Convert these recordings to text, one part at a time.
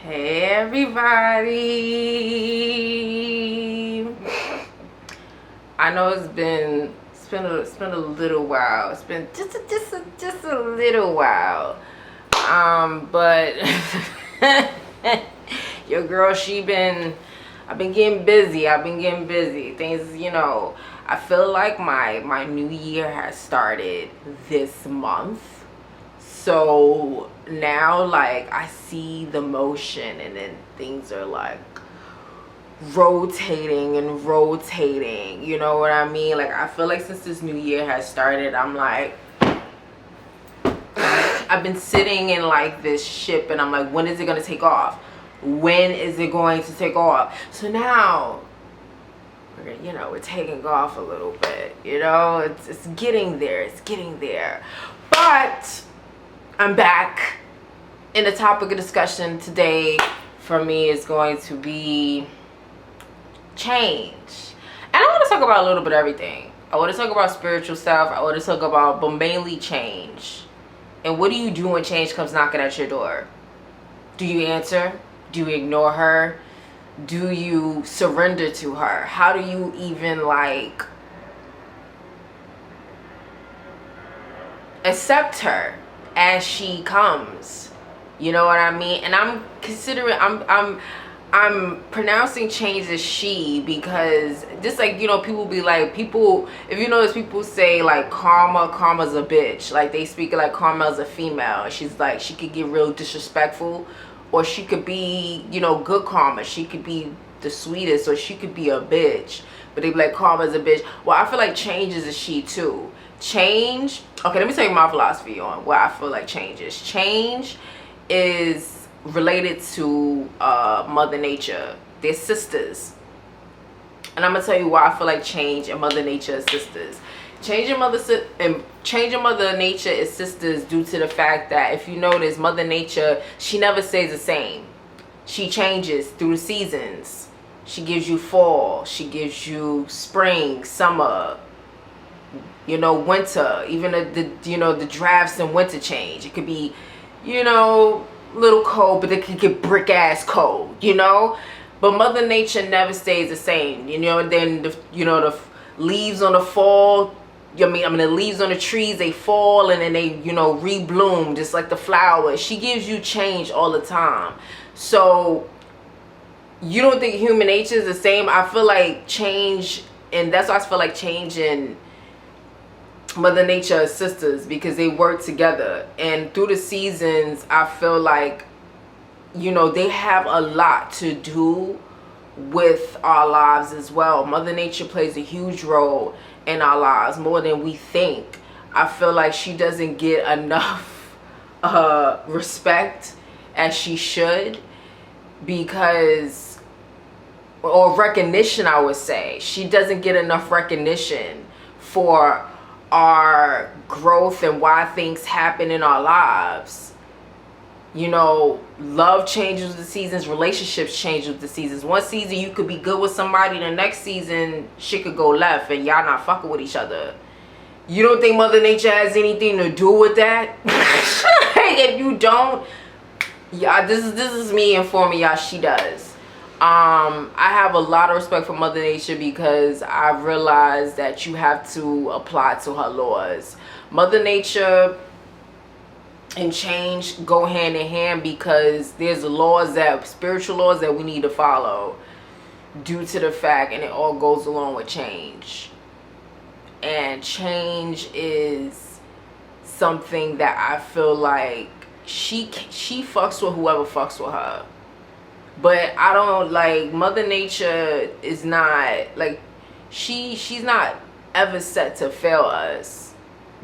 Hey everybody! I know it's been a little while. It's been just a little while. But your girl, I've been getting busy. Things, I feel like my new year has started this month. So now, like, I see the motion, and then things are like rotating and rotating. You know what I mean? Like, I feel like since this new year has started, I'm like, I've been sitting in like this ship, and I'm like, when is it going to take off? When is it going to take off? So now, we're taking off a little bit. It's getting there. It's getting there. But I'm back, and the topic of discussion today for me is going to be change. And I want to talk about a little bit of everything. I want to talk about spiritual stuff. I want to talk about, but mainly change. And what do you do when change comes knocking at your door? Do you answer? Do you ignore her? Do you surrender to her? How do you even like accept her as she comes? You know what I mean? And I'm considering, I'm pronouncing change as she, because just like, people be like, if you notice, people say like karma's a bitch. Like, they speak like Karma's a female. She's like, she could get real disrespectful, or she could be, good karma. She could be the sweetest, or she could be a bitch. But they be like, Karma's a bitch. Well, I feel like change is a she too. Change, okay, let me tell you my philosophy on what I feel like change is. Change is related to Mother Nature. They're sisters. And I'm gonna tell you why I feel like change and Mother Nature is sisters. Changing Mother Nature is sisters due to the fact that, if you notice, Mother Nature, she never stays the same. She changes through the seasons. She gives you fall, she gives you spring, summer, winter. Even the drafts in winter change. It could be, little cold, but it could get brick ass cold, but Mother Nature never stays the same. And then the leaves on the fall, the leaves on the trees, they fall, and then they rebloom just like the flowers. She gives you change all the time. So you don't think human nature is the same? I feel like change, and that's why I feel like change and Mother Nature are sisters, because they work together. And through the seasons, I feel like they have a lot to do with our lives as well. Mother Nature plays a huge role in our lives, more than we think. I feel like she doesn't get enough respect as she should, or recognition, I would say. She doesn't get enough recognition for our growth and why things happen in our lives. Love changes with the seasons, relationships change with the seasons. One season you could be good with somebody, the next season shit could go left and y'all not fucking with each other. You don't think Mother Nature has anything to do with that? If you don't, yeah, this is me informing y'all, she does. I have a lot of respect for Mother Nature, because I've realized that you have to apply to her laws. Mother Nature and change go hand in hand, because there's spiritual laws that we need to follow due to the fact, and it all goes along with change. And change is something that I feel like she fucks with whoever fucks with her. But I don't, like, Mother Nature is not like, she's not ever set to fail us.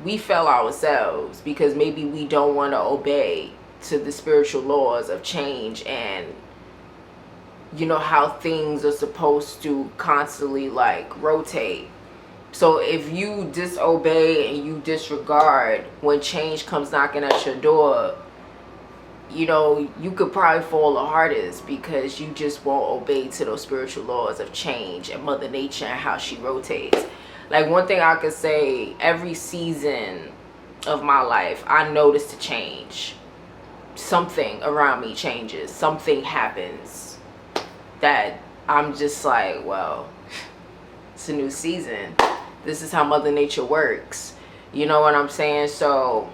We fail ourselves because maybe we don't want to obey to the spiritual laws of change, and how things are supposed to constantly like rotate. So if you disobey and you disregard when change comes knocking at your door, you could probably fall the hardest, because you just won't obey to those spiritual laws of change and Mother Nature and how she rotates. Like, one thing I could say, every season of my life, I noticed a change. something around me changes. Something happens that I'm just like, well, it's a new season. This is how Mother Nature works. You know what I'm saying? So,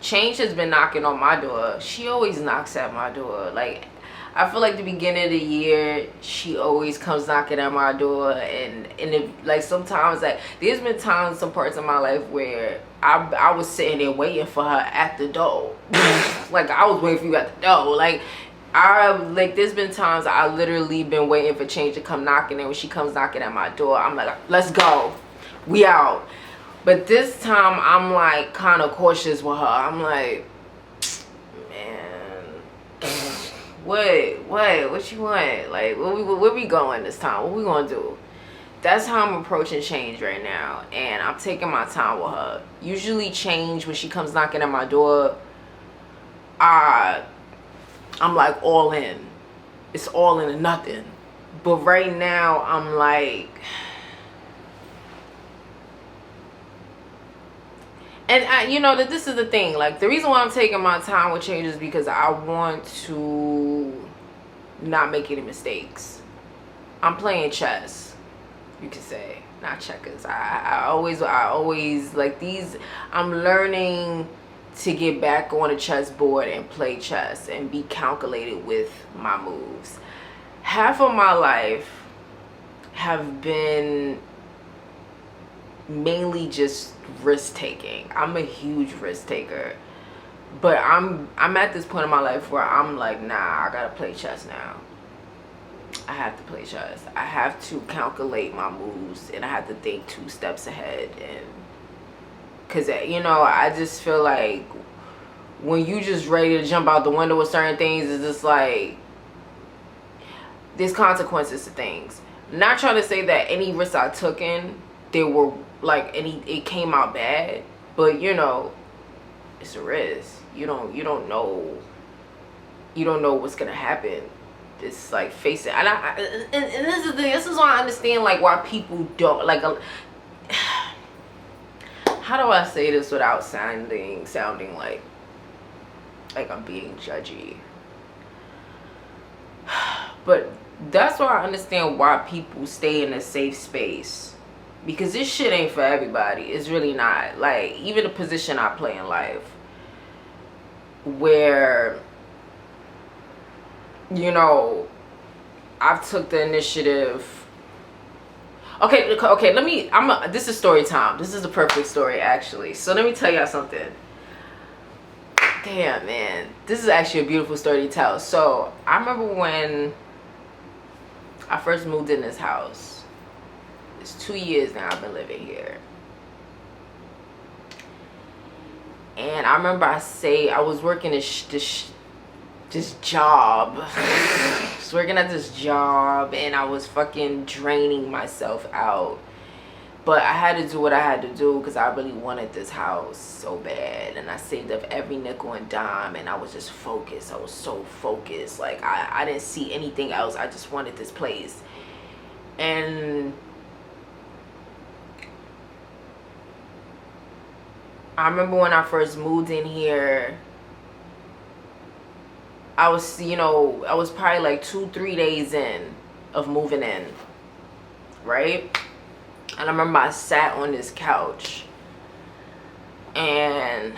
change has been knocking on my door. She always knocks at my door. Like, I feel like the beginning of the year, she always comes knocking at my door, and if, like, sometimes, like, there's been times, some parts of my life where I was sitting there waiting for her at the door. Like, I was waiting for you at the door. Like, there's been times I literally been waiting for change to come knocking, and when she comes knocking at my door, I'm like, let's go, we out. But this time, I'm like kind of cautious with her. I'm like, man, what you want? Like, where we going this time? What we gonna do? That's how I'm approaching change right now, and I'm taking my time with her. Usually change, when she comes knocking at my door, I'm like all in. It's all in or nothing. But right now, I'm like, and you know that this is the thing. Like, the reason why I'm taking my time with change is because I want to not make any mistakes. I'm playing chess, you could say, not checkers. I always like these. I'm learning to get back on a chessboard and play chess and be calculated with my moves. Half of my life have been mainly just risk taking. I'm a huge risk taker, but I'm at this point in my life where I'm like, nah, I gotta play chess now. I have to play chess. I have to calculate my moves, and I have to think 2 steps ahead. And because, you know, I just feel like when you just ready to jump out the window with certain things, it's just like there's consequences to things. Not trying to say that any risks I took in, they were like it came out bad, but you know, it's a risk. You don't know what's gonna happen. It's like, face it. And and this is the thing. This is why I understand like why people don't like. How do I say this without sounding like I'm being judgy? But that's why I understand why people stay in a safe space, because this shit ain't for everybody. It's really not. Like, even the position I play in life, where, you know, I've took the initiative. Okay, this is story time. This is a perfect story, actually. So let me tell y'all something. Damn, man. This is actually a beautiful story to tell. So I remember when I first moved in this house. It's 2 years now I've been living here. And I remember I was working this job. I was working at this job, and I was fucking draining myself out. But I had to do what I had to do because I really wanted this house so bad. And I saved up every nickel and dime, and I was just focused. I was so focused. Like, I didn't see anything else. I just wanted this place. And I remember when I first moved in here, I was probably like 2-3 days in of moving in, right? And I remember I sat on this couch, and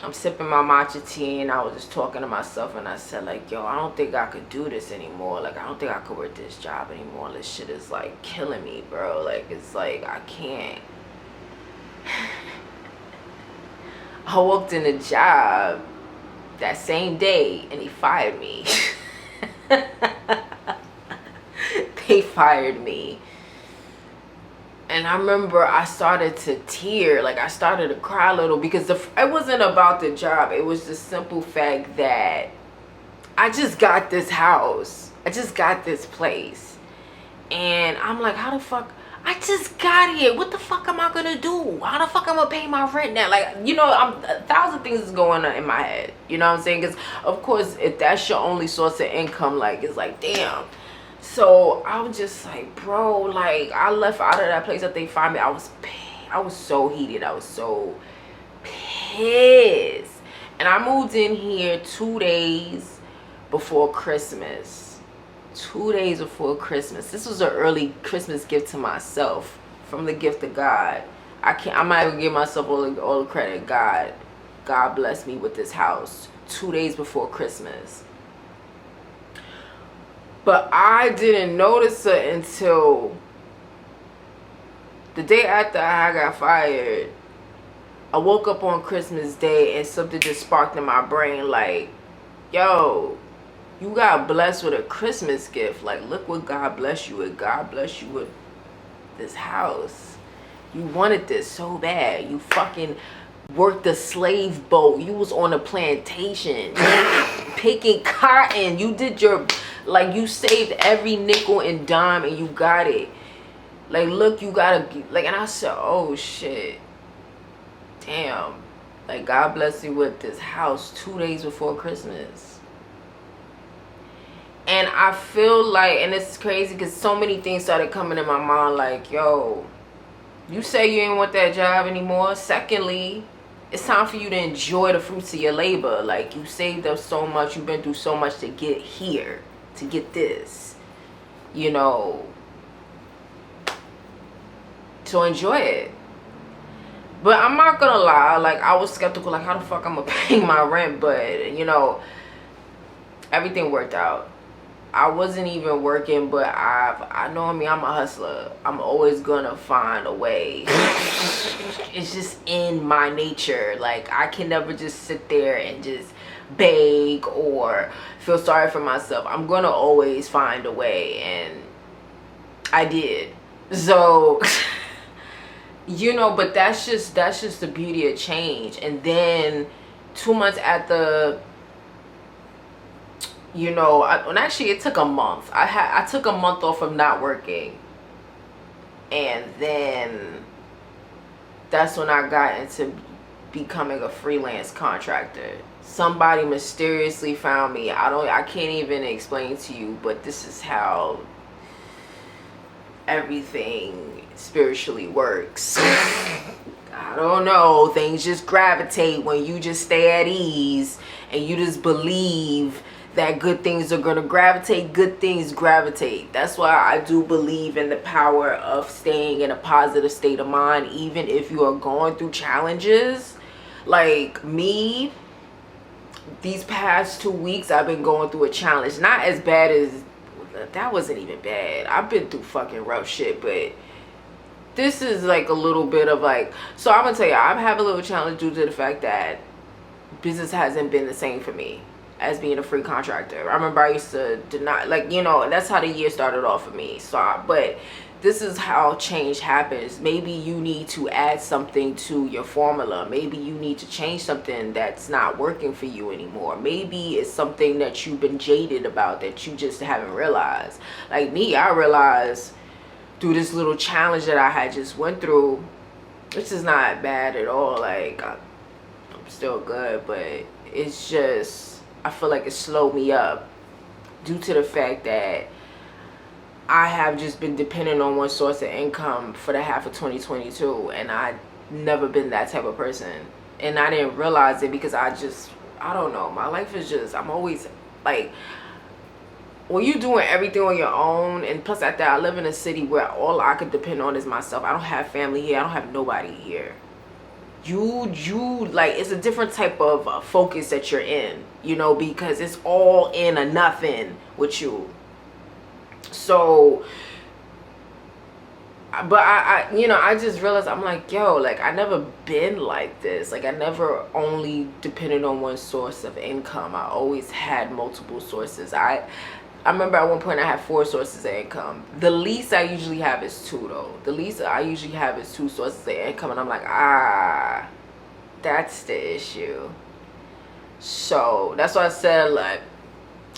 I'm sipping my matcha tea, and I was just talking to myself, and I said, like, yo, I don't think I could do this anymore. Like, I don't think I could work this job anymore. This shit is like killing me, bro. Like, it's like I can't. I walked in the job that same day, and they fired me. They fired me. And I remember I started to tear. Like, I started to cry a little, because it wasn't about the job. It was the simple fact that I just got this house. I just got this place. And I'm like, how the fuck? I just got here. What the fuck am I gonna do? How the fuck am I gonna pay my rent now? Like, you know, 1,000 things is going on in my head. You know what I'm saying? Because, of course, if that's your only source of income, like, it's like, damn. So I was just like, bro, like, I left out of that place that they fired me. I was so heated. I was so pissed. And I moved in here 2 days before Christmas. 2 days before Christmas. This was an early Christmas gift to myself from the gift of God. I'm not even give myself all the credit. God blessed me with this house 2 days before Christmas. But I didn't notice it until the day after I got fired. I woke up on Christmas Day and something just sparked in my brain like, yo, you got blessed with a Christmas gift. Like, look what God blessed you with. God blessed you with this house. You wanted this so bad. You fucking worked the slave boat. You was on a plantation picking cotton. You did your, like, you saved every nickel and dime and you got it. Like, look, you gotta, like, and I said, oh shit. Damn, like God bless you with this house 2 days before Christmas. And I feel like, and it's crazy because so many things started coming in my mind like, yo, you say you ain't want that job anymore. Secondly, it's time for you to enjoy the fruits of your labor. Like, you saved up so much, you've been through so much to get here, to get this, you know, so enjoy it. But I'm not gonna lie, like, I was skeptical, like, how the fuck I'm gonna pay my rent? But, you know, everything worked out. I wasn't even working, but I know me, I'm a hustler. I'm always gonna find a way. It's just in my nature. Like, I can never just sit there and just beg or feel sorry for myself. I'm gonna always find a way, and I did. So... you know, but that's just the beauty of change. And then 2 months after, you know, actually it took a month. I took a month off of not working, and then that's when I got into becoming a freelance contractor. Somebody mysteriously found me. I can't even explain to you, but this is how everything spiritually works. I don't know, things just gravitate when you just stay at ease and you just believe that good things are gonna gravitate. Good things gravitate. That's why I do believe in the power of staying in a positive state of mind, even if you are going through challenges. Like me, these past 2 weeks I've been going through a challenge. Not as bad as that, wasn't even bad. I've been through fucking rough shit, but this is like a little bit of like, so I'm gonna tell you, I'm having a little challenge due to the fact that business hasn't been the same for me as being a free contractor. I remember I used to deny, like, you know, that's how the year started off for me. So, but this is how change happens. Maybe you need to add something to your formula. Maybe you need to change something that's not working for you anymore. Maybe it's something that you've been jaded about that you just haven't realized. Like me, I realized through this little challenge that I had just went through, which is not bad at all. Like, I'm still good, but it's just, I feel like it slowed me up due to the fact that I have just been dependent on one source of income for the half of 2022, and I've never been that type of person. And I didn't realize it because I don't know, my life is just, I'm always like, when you're doing everything on your own, and plus at that, I live in a city where all I could depend on is myself. I don't have family here. I don't have nobody here. You like, it's a different type of focus that you're in, you know, because it's all in or nothing with you. So, but I you know, I just realized, I'm like, yo, like, I never been like this. Like, I never only depended on one source of income. I always had multiple sources. I remember at one point I had 4 sources of income. The least I usually have is 2 though. The least I usually have is 2 sources of income, and I'm like, that's the issue. So that's why I said, like,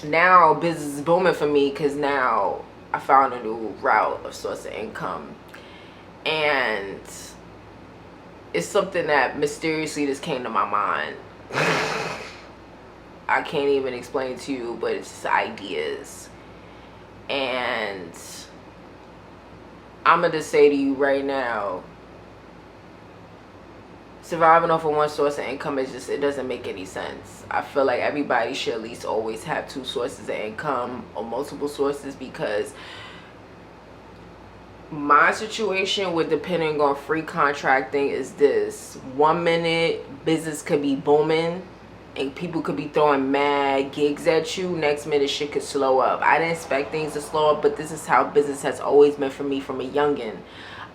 now business is booming for me because now I found a new route of source of income, and it's something that mysteriously just came to my mind. I can't even explain to you, but it's just ideas. And I'm gonna just say to you right now, surviving off of one source of income is just, it doesn't make any sense. I feel like everybody should at least always have 2 sources of income or multiple sources, because my situation with depending on free contracting is this: 1 minute business could be booming and people could be throwing mad gigs at you, next minute shit could slow up. I didn't expect things to slow up, but this is how business has always been for me from a youngin'.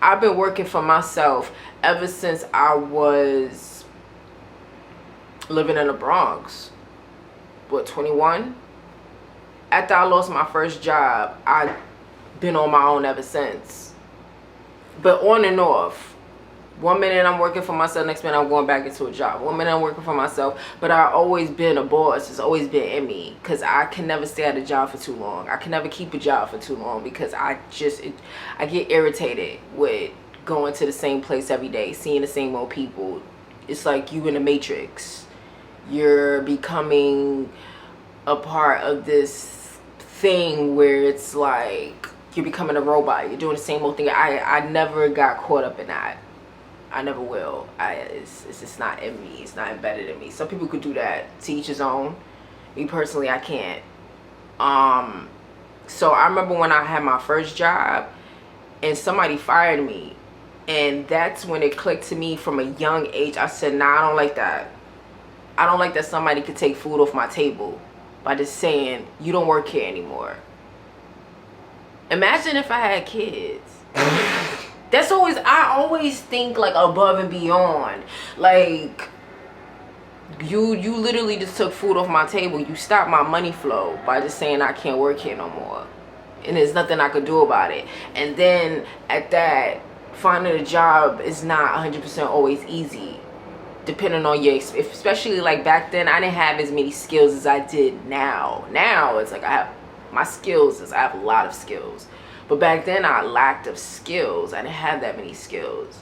I've been working for myself ever since I was living in the Bronx. What, 21? After I lost my first job, I've been on my own ever since. But on and off. 1 minute I'm working for myself, next minute I'm going back into a job. 1 minute I'm working for myself, but I've always been a boss. It's always been in me, because I can never stay at a job for too long. I can never keep a job for too long, because I get irritated with going to the same place every day, seeing the same old people. It's like you in the Matrix. You're becoming a part of this thing where it's like you're becoming a robot. You're doing the same old thing. I never got caught up in that. I never will. It's just not in me. It's not embedded in me. Some people could do that. To each his own. Me personally, I can't. So I remember when I had my first job and somebody fired me, and that's when it clicked to me from a young age. I said, nah, I don't like that. I don't like that somebody could take food off my table by just saying, you don't work here anymore. Imagine if I had kids. That's always, I always think like above and beyond. Like, you literally just took food off my table. You stopped my money flow by just saying I can't work here no more. And there's nothing I could do about it. And then at that, finding a job is not 100% always easy. Depending on your, especially like back then, I didn't have as many skills as I did now. Now it's like I have a lot of skills. But back then I lacked of skills. I didn't have that many skills.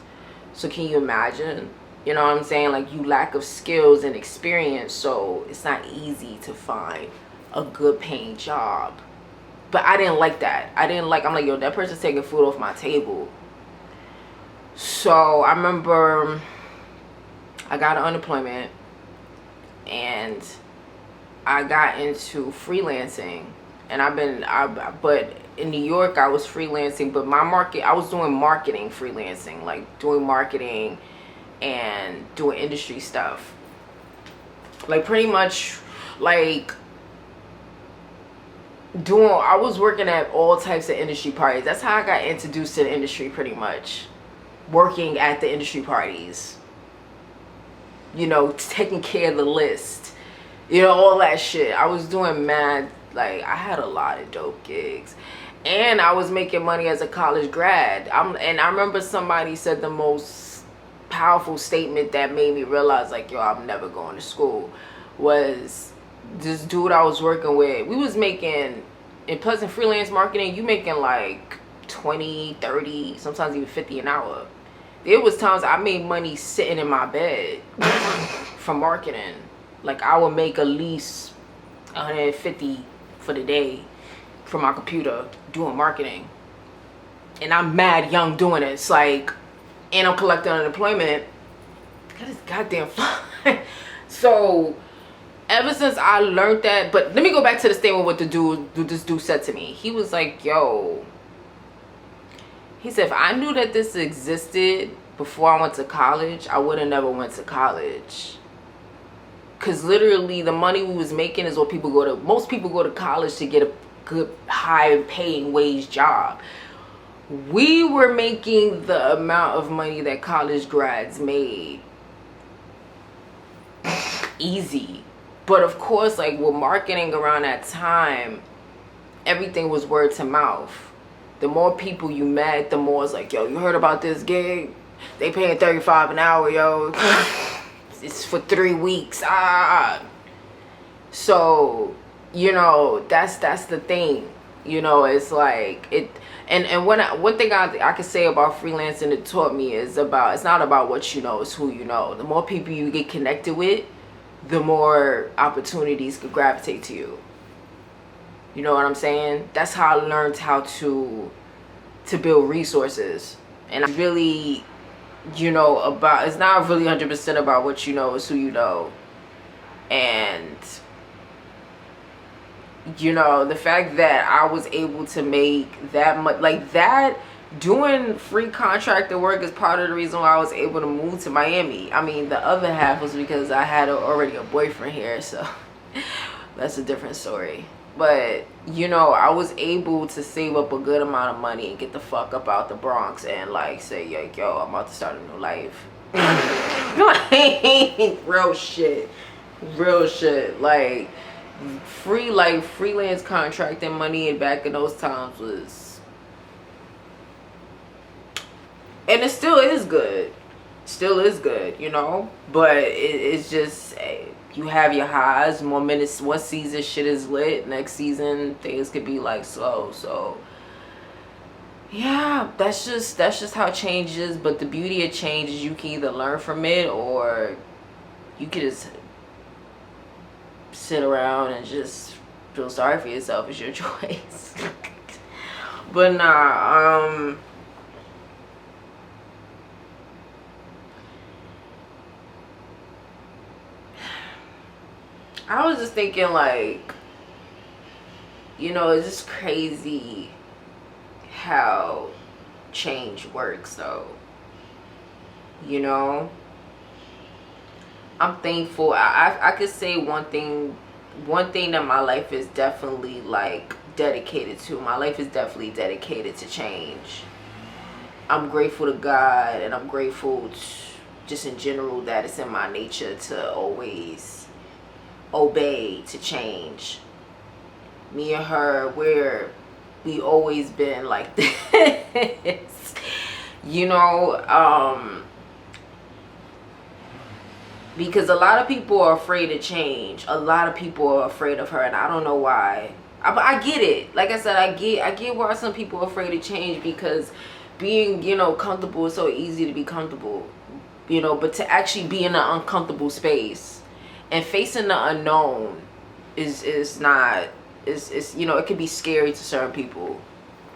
So can you imagine? You know what I'm saying? Like, you lack of skills and experience, so it's not easy to find a good paying job. But I didn't like that. I'm like, yo, that person's taking food off my table. So I remember I got unemployment and I got into freelancing. And but in New York, I was freelancing, but I was doing marketing freelancing, like doing marketing and doing industry stuff. Like pretty much like I was working at all types of industry parties. That's how I got introduced to the industry, pretty much. Working at the industry parties. You know, taking care of the list. You know, all that shit. I was doing mad, like, I had a lot of dope gigs. And I was making money as a college grad. And I remember somebody said the most powerful statement that made me realize, like, yo, I'm never going to school, was this dude I was working with. We was making, in Pleasant freelance marketing, you making like 20, 30, sometimes even 50 an hour. There was times I made money sitting in my bed from marketing. Like, I would make at least 150 for the day from my computer doing marketing. And I'm mad young doing it. It's like, and I'm collecting unemployment. God, it's goddamn fun. So ever since I learned that, but let me go back to the statement what this dude said to me. He was like, yo, he said, if I knew that this existed before I went to college, I would have never went to college. Because literally the money we was making is what most people go to college to get a good high paying wage job. We were making the amount of money that college grads made easy. But of course, like, with marketing around that time, everything was word to mouth. The more people you met, the more it's like, yo, you heard about this gig? They paying $35 an hour, yo. It's for 3 weeks. So, you know, that's the thing. You know, it's like it. And one thing I can say about freelancing, it taught me, is it's not about what you know, it's who you know. The more people you get connected with, the more opportunities could gravitate to you. You know what I'm saying? That's how I learned how to build resources. And I really you know, about, it's not really 100% about what you know, it's who you know. And you know, the fact that I was able to make that much, like that, doing free contractor work is part of the reason why I was able to move to Miami. I mean, the other half was because I had already a boyfriend here, so that's a different story. But you know, I was able to save up a good amount of money and get the fuck up out the Bronx and like say, like, yo, I'm about to start a new life. Like, real shit. Like freelance contracting money and back in those times was, and it still is good, you know, but it's just, you have your highs, more minutes, one season shit is lit, next season things could be like slow. So yeah, that's just how change is. But the beauty of change is you can either learn from it or you can just sit around and just feel sorry for yourself. It's your choice. But nah, I was just thinking, like, you know, it's just crazy how change works though. You know, I'm thankful. I could say one thing that my life is definitely like dedicated to. My life is definitely dedicated to change. I'm grateful to God, and I'm grateful just in general that it's in my nature to always obey, to change. Me and her, we always been like this. You know, because a lot of people are afraid to change. A lot of people are afraid of her, and I don't know why. I get it. Like I said, I get why some people are afraid to change, because being, you know, comfortable is so easy to be comfortable, you know, but to actually be in an uncomfortable space and facing the unknown is not, is, you know, it can be scary to certain people.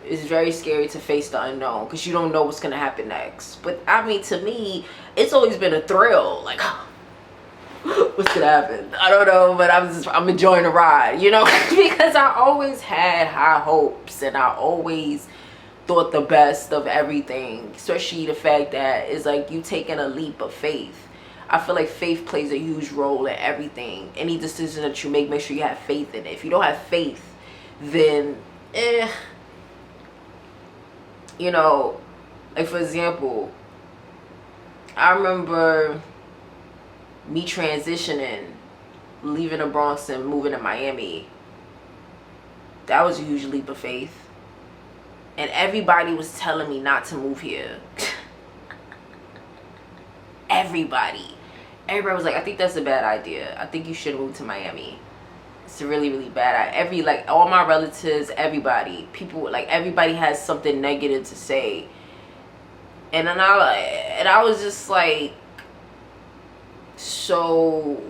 It's very scary to face the unknown because you don't know what's gonna happen next. But I mean, to me, it's always been a thrill. Like, what's gonna happen? I don't know, but I'm enjoying the ride, you know, because I always had high hopes and I always thought the best of everything, especially the fact that it's like you taking a leap of faith. I feel like faith plays a huge role in everything. Any decision that you make sure you have faith in it. If you don't have faith, then you know, like for example, I remember me transitioning, leaving the Bronx and moving to Miami. That was a huge leap of faith. And everybody was telling me not to move here. Everybody was like, I think that's a bad idea. I think you should move to Miami. It's a really, really bad idea. Like all my relatives, everybody, people, like everybody has something negative to say. And then I was just like, so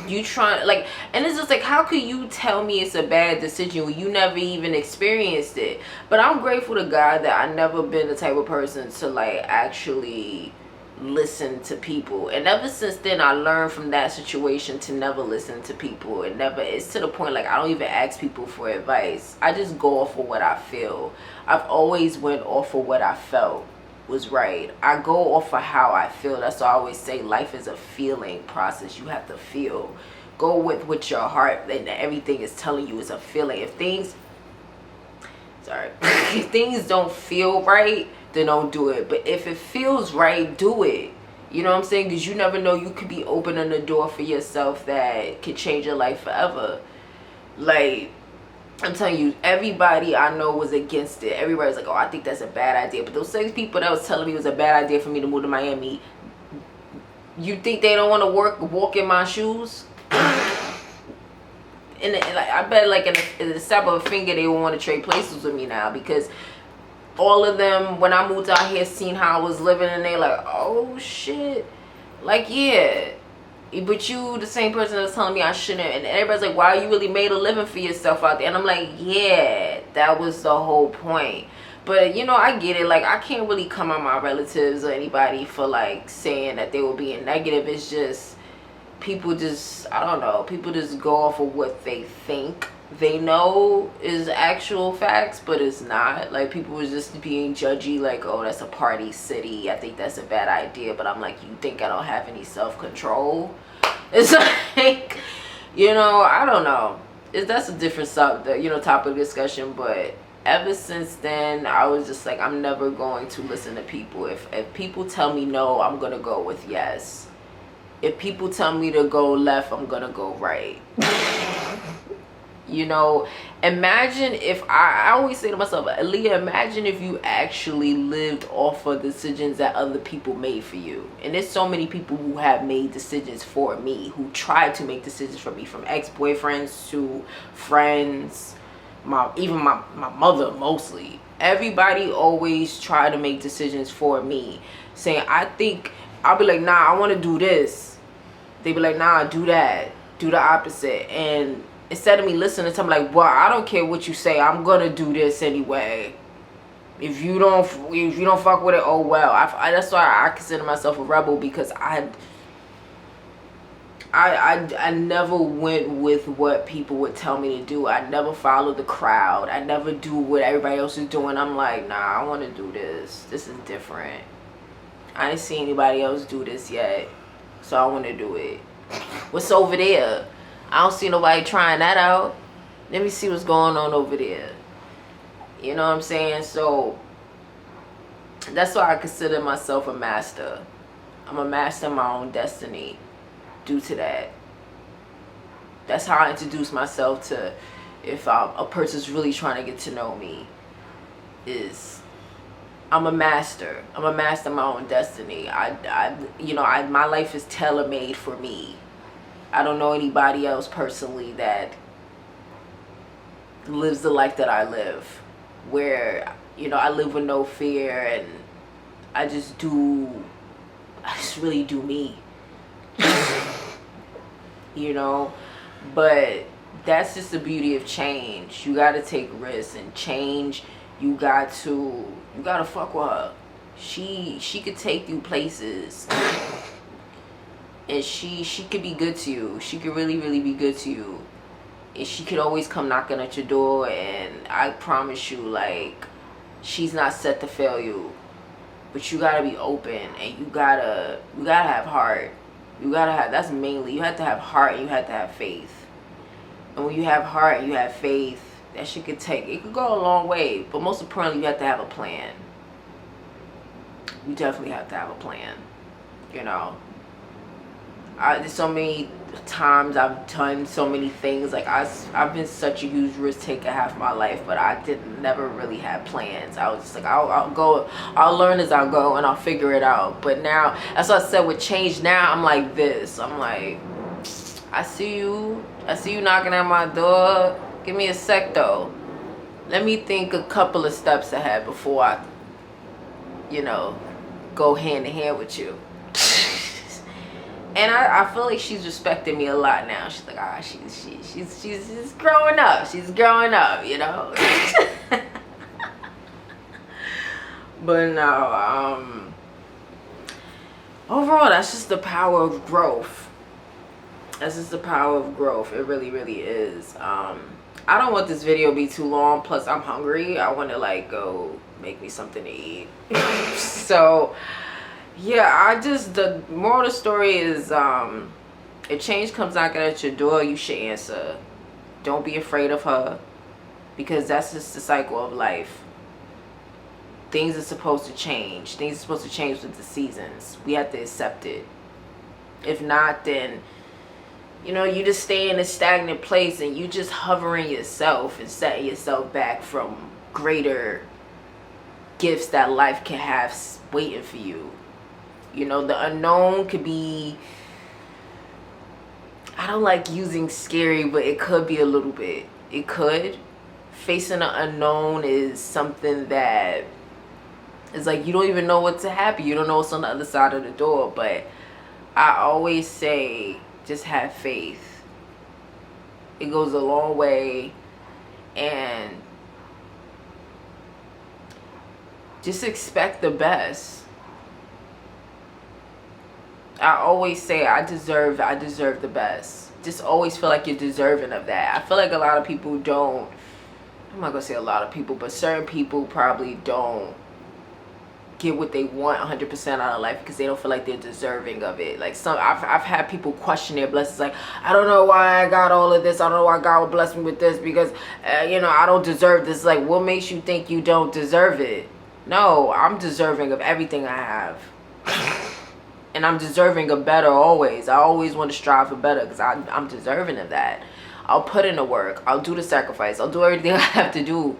you trying, like, and it's just like, how could you tell me it's a bad decision when you never even experienced it? But I'm grateful to God that I never been the type of person to like actually listen to people, and ever since then I learned from that situation to never listen to people. It's to the point like I don't even ask people for advice. I just go off of what I feel. I've always went off of what I felt was right. I go off of how I feel. That's why I always say life is a feeling process. You have to feel. Go with what your heart and everything is telling you is a feeling. If things don't feel right, then don't do it. But if it feels right, do it. You know what I'm saying? Because you never know, you could be opening the door for yourself that could change your life forever. Like, I'm telling you, everybody I know was against it. Everybody's like, oh, I think that's a bad idea. But those same people that was telling me it was a bad idea for me to move to Miami, you think they don't want to walk in my shoes? And like, I bet like in the snap of a finger they would want to trade places with me now, because all of them, when I moved out here, seen how I was living, and they like, oh shit, like, yeah, but you the same person that's telling me I shouldn't. And everybody's like, wow, you really made a living for yourself out there. And I'm like, yeah, that was the whole point. But, you know, I get it. Like, I can't really come on my relatives or anybody for, like, saying that they were being negative. It's just, people just, I don't know. People just go off of what they think they know is actual facts, but it's not. Like, people was just being judgy, like, oh, that's a party city. I think that's a bad idea. But I'm like, you think I don't have any self-control? It's like, you know, I don't know. That's a different subject, you know, topic of discussion, but ever since then, I was just like, I'm never going to listen to people. If people tell me no, I'm going to go with yes. If people tell me to go left, I'm going to go right. You know, imagine if, I always say to myself, Aaliyah, imagine if you actually lived off of decisions that other people made for you. And there's so many people who have made decisions for me, who tried to make decisions for me, from ex-boyfriends to friends, even my mother mostly. Everybody always try to make decisions for me, saying, I think, I'll be like, nah, I want to do this. They be like, nah, do that, do the opposite. And instead of me listening to them, like, well, I don't care what you say, I'm gonna do this anyway. If you don't fuck with it, oh well. That's why I consider myself a rebel, because I never went with what people would tell me to do. I never followed the crowd. I never do what everybody else is doing. I'm like, nah, I want to do this. This is different. I ain't seen anybody else do this yet, so I want to do it. What's over there? I don't see nobody trying that out. Let me see what's going on over there. You know what I'm saying? So that's why I consider myself a master. I'm a master of my own destiny. Due to that, that's how I introduce myself to, if a person's really trying to get to know me, is I'm a master. I'm a master of my own destiny. My life is tailor-made for me. I don't know anybody else personally that lives the life that I live, where, you know, I live with no fear, and I just really do me. You know, but that's just the beauty of change. You got to take risks, and change, you got to fuck with her. She could take you places, and she could be good to you. She could really, really be good to you, and she could always come knocking at your door, and I promise you, like, she's not set to fail you. But you gotta be open, and you gotta have heart. You gotta have, that's mainly, you have to have heart, and you have to have faith. And when you have heart and you have faith, that shit it could go a long way. But most importantly, you have to have a plan. You definitely have to have a plan. You know, there's so many times I've done so many things. Like, I've been such a huge risk taker half my life, but I never really had plans. I was just like, I'll learn as I go, and I'll figure it out. But now, that's what I said with change. Now I'm like this. I'm like, I see you knocking at my door. Give me a sec though. Let me think a couple of steps ahead before I, you know, go hand in hand with you. And I feel like she's respecting me a lot now. She's like, she's growing up. She's growing up, you know. But no, overall, that's just the power of growth. That's just the power of growth. It really, really is. I don't want this video to be too long. Plus, I'm hungry. I want to, like, go make me something to eat. So, yeah, the moral of the story is, if change comes knocking at your door, you should answer. Don't be afraid of her, because that's just the cycle of life. Things are supposed to change. Things are supposed to change with the seasons. We have to accept it. If not, then, you know, you just stay in a stagnant place, and you just hovering yourself and setting yourself back from greater gifts that life can have waiting for you. You know, the unknown could be, I don't like using scary, but it could be a little bit. It could. Facing the unknown is something that is like, you don't even know what's to happen. You don't know what's on the other side of the door. But I always say, just have faith. It goes a long way. And just expect the best. I always say I deserve the best. Just always feel like you're deserving of that. I feel like a lot of people don't, I'm not gonna say a lot of people, but certain people probably don't get what they want 100% out of life because they don't feel like they're deserving of it. Like I've had people question their blessings, like, I don't know why I got all of this, I don't know why God would bless me with this, because you know, I don't deserve this. Like, what makes you think you don't deserve it? No, I'm deserving of everything I have. And I'm deserving of better always. I always want to strive for better because I'm deserving of that. I'll put in the work, I'll do the sacrifice, I'll do everything I have to do.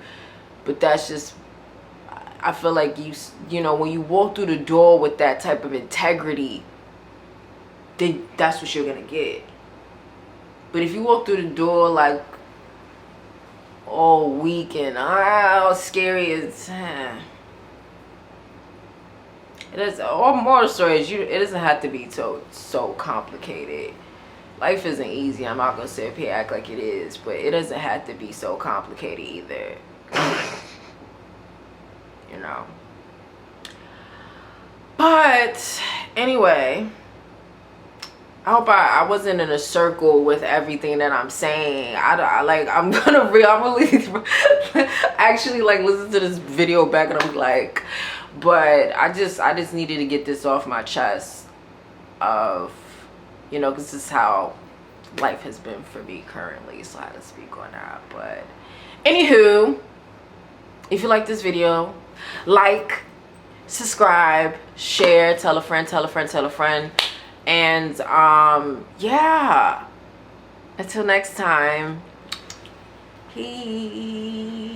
But that's just, I feel like you know, when you walk through the door with that type of integrity, then that's what you're gonna get. But if you walk through the door like all weak and how scary it's, it is, all more story is, it doesn't have to be so complicated. Life isn't easy. I'm not gonna sit up here act like it is, but it doesn't have to be so complicated either. You know. But anyway, I hope I wasn't in a circle with everything that I'm saying. I'm gonna really actually like listen to this video back and I'm like, but I just needed to get this off my chest of, you know, because this is how life has been for me currently, so I had to speak on that. But anywho, if you like this video, like, subscribe, share, tell a friend, tell a friend, tell a friend. And yeah, until next time, peace.